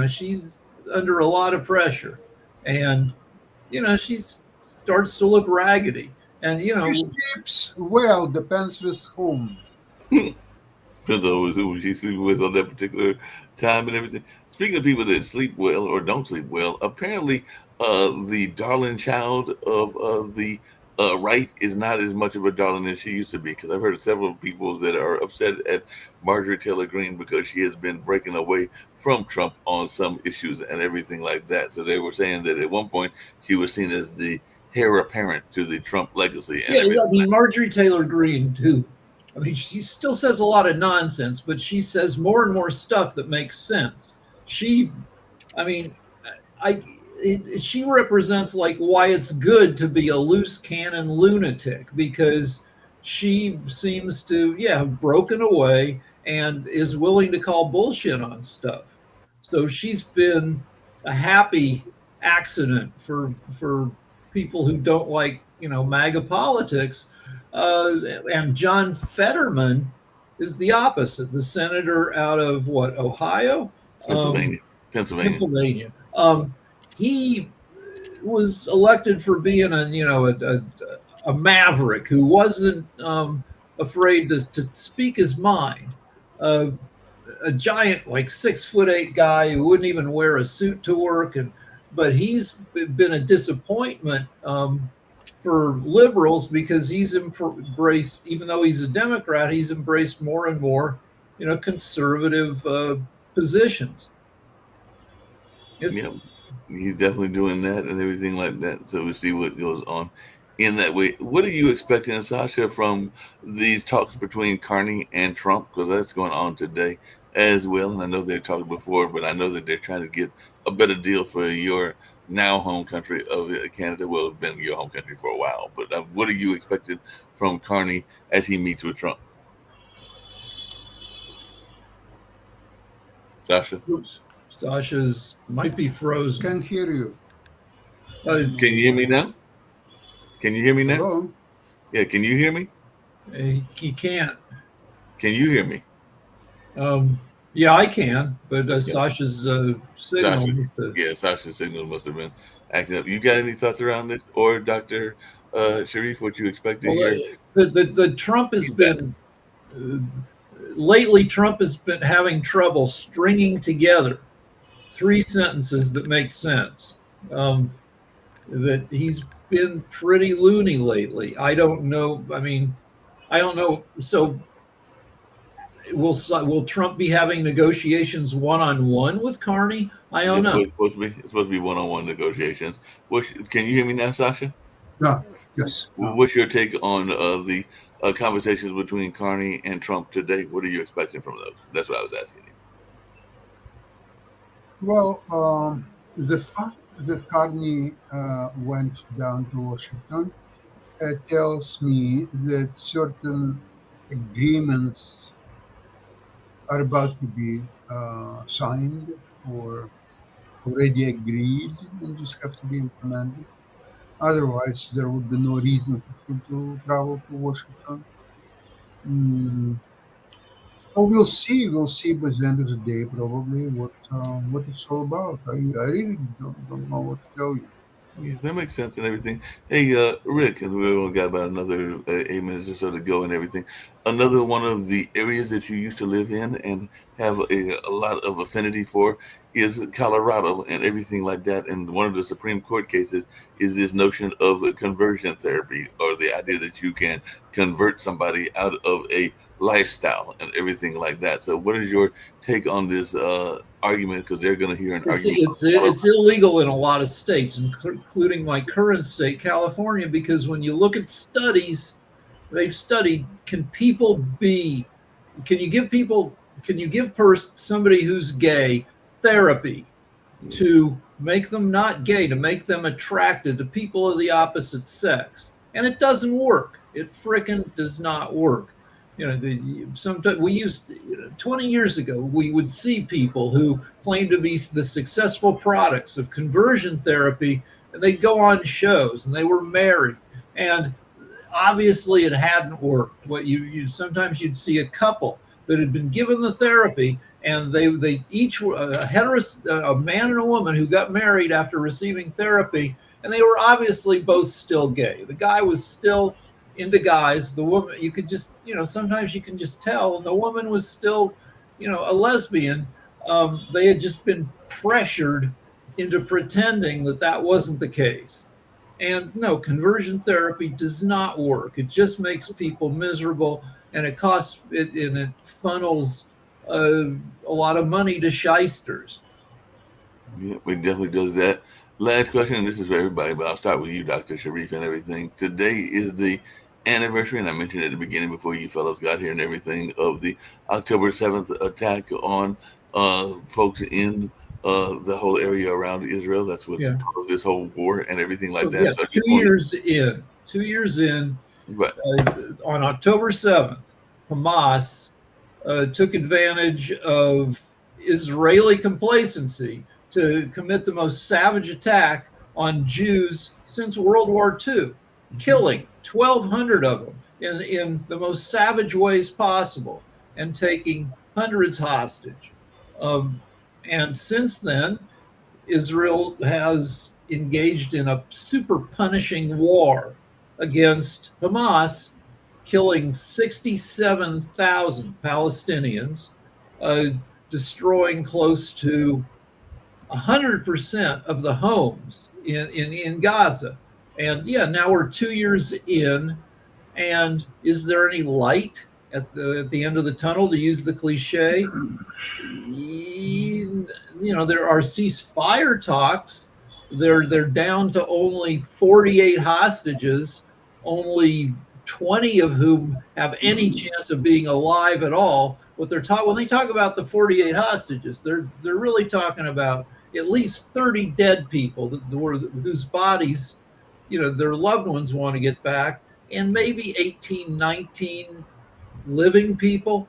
She's under a lot of pressure, and she starts to look raggedy. And she sleeps well, depends with whom. Depends on who she's sleeping with on that particular time and everything. Speaking of people that sleep well or don't sleep well, apparently the darling child of the right is not as much of a darling as she used to be, because I've heard of several people that are upset at Marjorie Taylor Greene because she has been breaking away from Trump on some issues and everything like that. So they were saying that at one point she was seen as the heir apparent to the Trump legacy. And Marjorie Taylor Greene, who, she still says a lot of nonsense, but she says more and more stuff that makes sense. She represents like why it's good to be a loose cannon lunatic, because she seems to have broken away and is willing to call bullshit on stuff. So she's been a happy accident for people who don't like MAGA politics. And John Fetterman is the opposite, the senator out of Ohio? Pennsylvania. He was elected for being a maverick who wasn't afraid to speak his mind. A giant, like 6'8" guy who wouldn't even wear a suit to work, but he's been a disappointment for liberals, because he's embraced, even though he's a Democrat, he's embraced more and more, conservative positions. He's definitely doing that and everything like that. So we see what goes on in that way. What are you expecting, Sasha, from these talks between Carney and Trump? Because that's going on today as well. And I know they've talked before, but I know that they're trying to get a better deal for your now home country of Canada. Well, it's been your home country for a while. But what are you expecting from Carney as he meets with Trump? Sasha? Sasha's might be frozen. Can't hear you. Can you hear me now? Can you hear me now? Hello? Yeah, can you hear me? He can't. Can you hear me? Yeah, I can, but Sasha's signal. Sasha's signal must have been acting up. You got any thoughts around this, or Dr. Sharif, what you expect to hear? The Trump has been lately. Trump has been having trouble stringing together 3 sentences that make sense. That he's been pretty loony lately. I don't know. I don't know. So will Trump be having negotiations one-on-one with Carney? I don't know. It's supposed to be one-on-one negotiations. Can you hear me now, Sasha? Yeah, yes. What's your take on the conversations between Carney and Trump today? What are you expecting from those? That's what I was asking you. Well, the fact that Carney went down to Washington tells me that certain agreements are about to be signed or already agreed and just have to be implemented. Otherwise, there would be no reason for him to travel to Washington. Mm, well, we'll see. We'll see by the end of the day, probably what it's all about. I really don't know what to tell you. Yeah, that makes sense and everything. Hey, Rick, and we only got about another 8 minutes or so to go and everything. Another one of the areas that you used to live in and have a lot of affinity for is Colorado and everything like that. And one of the Supreme Court cases is this notion of conversion therapy, or the idea that you can convert somebody out of a lifestyle and everything like that. So, what is your take on this argument? Because they're going to hear an argument. It's illegal in a lot of states, including my current state, California, because when you look at studies, they've studied, can you give somebody who's gay therapy to make them not gay, to make them attracted to people of the opposite sex? And it doesn't work. It frickin' does not work. Sometimes we used 20 years ago, we would see people who claimed to be the successful products of conversion therapy, and they'd go on shows and they were married, and obviously it hadn't worked. What you sometimes you'd see a couple that had been given the therapy, and they each were a man and a woman who got married after receiving therapy, and they were obviously both still gay. The guy was still into guys. The woman, you could just, sometimes you can just tell, and the woman was still, a lesbian. They had just been pressured into pretending that wasn't the case. And no, conversion therapy does not work. It just makes people miserable, and it funnels a lot of money to shysters. Yeah, it definitely does that. Last question, and this is for everybody, but I'll start with you, Dr. Sharif, and everything. Today is the anniversary, and I mentioned at the beginning before you fellows got here and everything, of the October 7th attack on folks in the whole area around Israel. That's what's caused this whole war and everything like that. Yeah, so 2 years in, right. On October 7th, Hamas took advantage of Israeli complacency to commit the most savage attack on Jews since World War II, killing 1,200 of them in the most savage ways possible, and taking hundreds hostage. And since then, Israel has engaged in a super punishing war against Hamas, killing 67,000 Palestinians, destroying close to 100% of the homes in Gaza. And now we're 2 years in, and is there any light at the end of the tunnel, to use the cliche? There are ceasefire talks. They're down to only 48 hostages, only 20 of whom have any chance of being alive at all. When they talk about the 48 hostages, they're really talking about at least 30 dead people whose bodies, their loved ones want to get back, and maybe 18, 19 living people.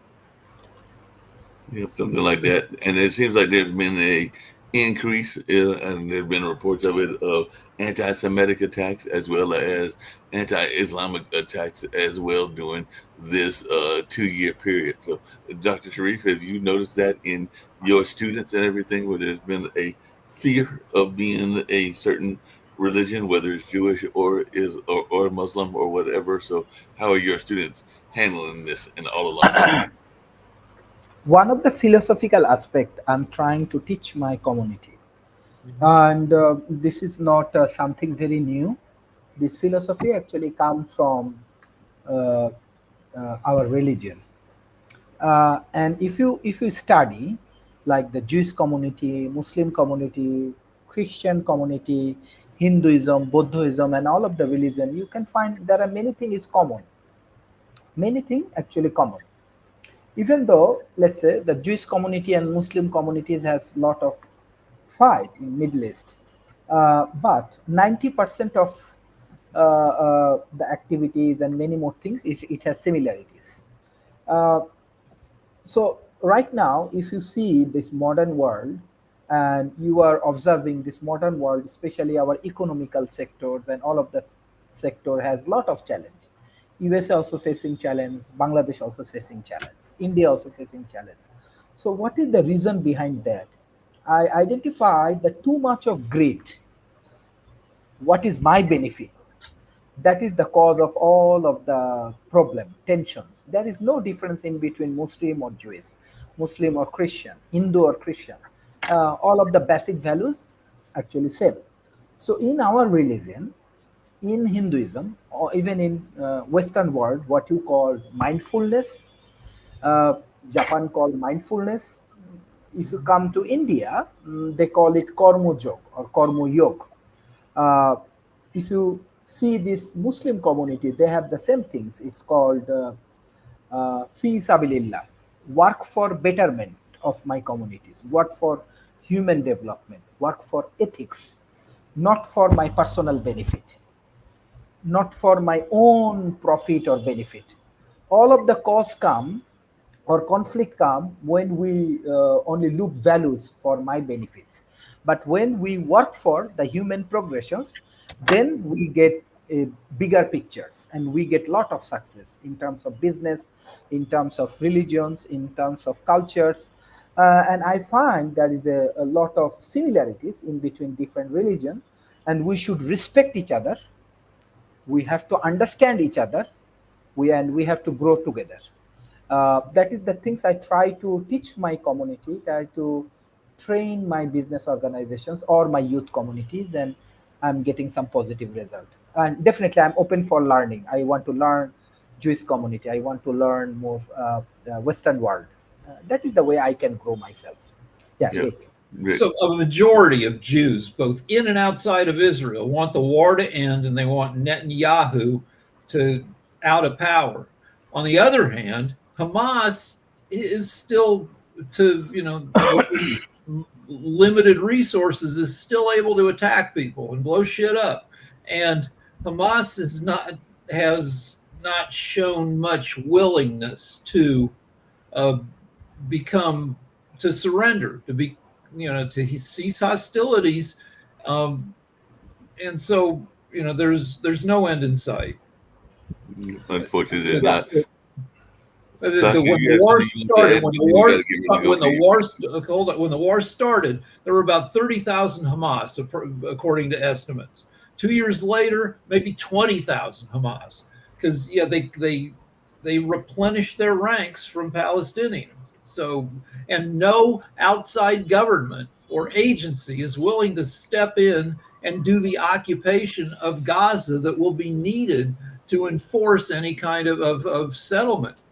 Yeah, something like that. And it seems like there's been a increase, and there's been reports of it, of anti-Semitic attacks as well as anti-Islamic attacks as well during this 2-year period. So, Dr. Sharif, have you noticed that in your students and everything, where there's been a fear of being a certain religion, whether it's Jewish or Muslim or whatever? So, how are your students handling this and all along? One of the philosophical aspect I'm trying to teach my community, and this is not something very new. This philosophy actually comes from our religion, and if you study like the Jewish community, Muslim community, Christian community, Hinduism, Buddhism, and all of the religion, you can find there are many things common. Many things actually common. Even though, let's say, the Jewish community and Muslim communities has lot of fight in Middle East, but 90% of the activities and many more things, it has similarities. Uh, so right now, if you see this modern world and you are observing this modern world, especially our economical sectors and all of the sector has lot of challenge. USA also facing challenge, Bangladesh also facing challenge, India also facing challenge. So what is the reason behind that? I identify that too much of greed. What is my benefit? That is the cause of all of the problem tensions. There is no difference in between Muslim or Jewish, Muslim or Christian, Hindu or Christian. All of the basic values actually same. So in our religion, in Hinduism, or even in Western world, what you call mindfulness, uh, Japan called mindfulness. If you come to India, they call it Karma Jog or Karma Yog. Uh, if you see this Muslim community, they have the same things. It's called fi sabilillah, work for betterment of my communities, work for human development, work for ethics, not for my personal benefit, not for my own profit or benefit. All of the costs come or conflict come when we only look values for my benefits. But when we work for the human progressions, then we get bigger pictures and we get lot of success in terms of business, in terms of religions, in terms of cultures. And I find there is a lot of similarities in between different religions, and we should respect each other. We have to understand each other. We have to grow together. That is the things I try to teach my community, try to train my business organizations or my youth communities, and I'm getting some positive result. And definitely, I'm open for learning. I want to learn Jewish community. I want to learn more Western world. That is the way I can grow myself. Yeah, Yeah. Rick. Rick. So a majority of Jews, both in and outside of Israel, want the war to end and they want Netanyahu to out of power. On the other hand, Hamas is still, to limited resources, is still able to attack people and blow shit up. And Hamas has not shown much willingness to surrender, to cease hostilities, and so there's no end in sight. Unfortunately, there's not. When the war started, there were about 30,000 Hamas, according to estimates. 2 years later, maybe 20,000 Hamas, because they replenished their ranks from Palestinians. So, and no outside government or agency is willing to step in and do the occupation of Gaza that will be needed to enforce any kind of settlement.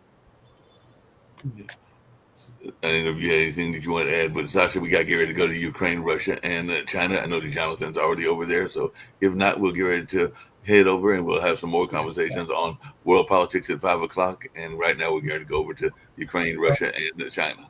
I don't know if you had anything that you want to add, but Sasha, we got to get ready to go to Ukraine, Russia, and China. I know that Jonathan's already over there, so if not, we'll get ready to head over and we'll have some more conversations on world politics at 5 o'clock. And right now, we're going to go over to Ukraine, Russia, and China.